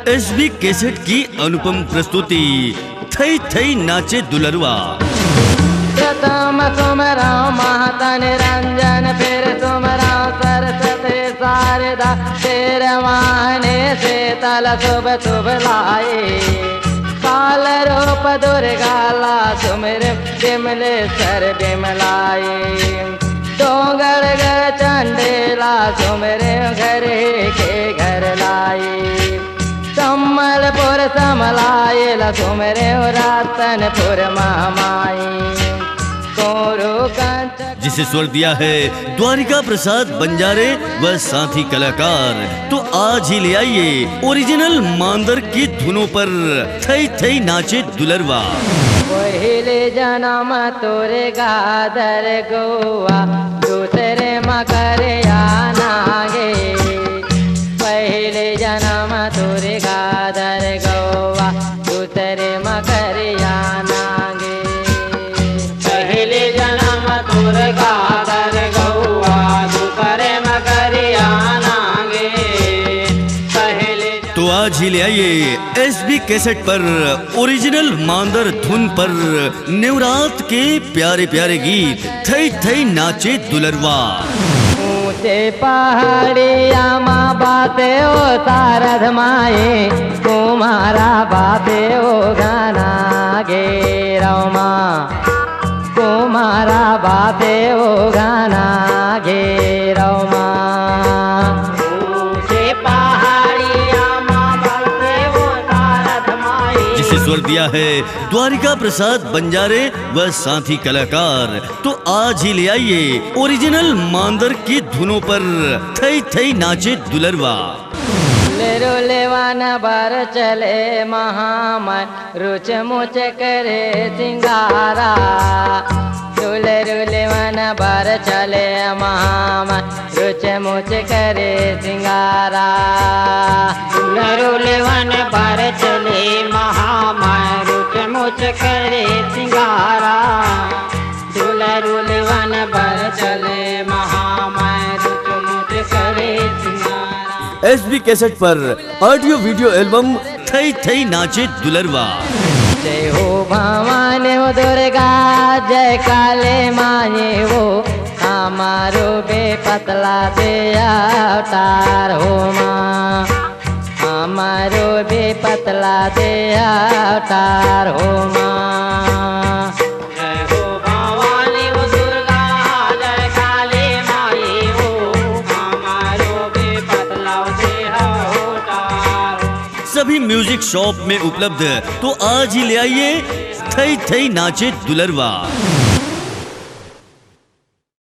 SB cassette की अनुपम प्रस्तुति थई थई नाचे दुलरवा। प्रथम सुमराओ महता निरंजन, फिर सुमराओ सरस्वती शारदा, तेर वाहने से तल शुभ शुभ लाए। काल रूप दुर्गा ला सुमिर विमलेश्वर विमलाए। डोंगर गर चंडेला सुमिर घर के घर लाए। सम्मलपुर समलाए ला सुमिरे रतनपुर महामाई। जिसे स्वर दिया है द्वारिका प्रसाद बंजारे व साथी कलाकार। तो आज ही ले आइए ओरिजिनल मांदर की धुनों पर थई थई नाचे दुलरवा। पहले जन्म तोरे गादर गोवा, दूसरे मकर नागे। पहले जन्म तोरे गादर गोवा, दूसरे मकर नागे। पहले जन्म तोरे गादर गोवा, दूसरे मकर नागे। तो आज ही ले आइए एसबी कैसेट पर ओरिजिनल मांदर धुन पर नेवरात के प्यारे प्यारे गीत थई थई नाचे दुलरवा। ऊंचे पहाड़िया माँ बाते ओ शारद माए, तुम्हारा बाते ओ गाना गे रमा। तुम्हारा बाते ओ गाना गे रमा। स्वर दिया है द्वारिका प्रसाद बंजारे व साथी कलाकार। तो आज ही ले आइए ओरिजिनल मांदर की धुनों पर थई थई नाचे दुलरवा। रोले वन बर चले महामय, रुच मुच करे सिंगारा। रोले रोले वन बर चले महामय, रुच मुच करे सिंगारा। रोले वन बर चले महामय, रुच मुच करे सिंगारा। रोले वन बर चले महामय, रुच मुच करे सिंगारा। एसबी कैसेट पर ऑडियो वीडियो एल्बम थई थई नाचे दुलरवा। जय हो भवानी हो दुर्गा, जय काले माए वो हमारो बेपतला दे अवतार हो माँ। हमारो बेपतला दे अवतार हो माँ। जय हो भवानी हो दुर्गा, जय काले माए वो हमारो बेपतला दे अवतार। सभी म्यूजिक शॉप में उपलब्ध। तो आज ही ले आइए थई थई नाचे दुलरवा।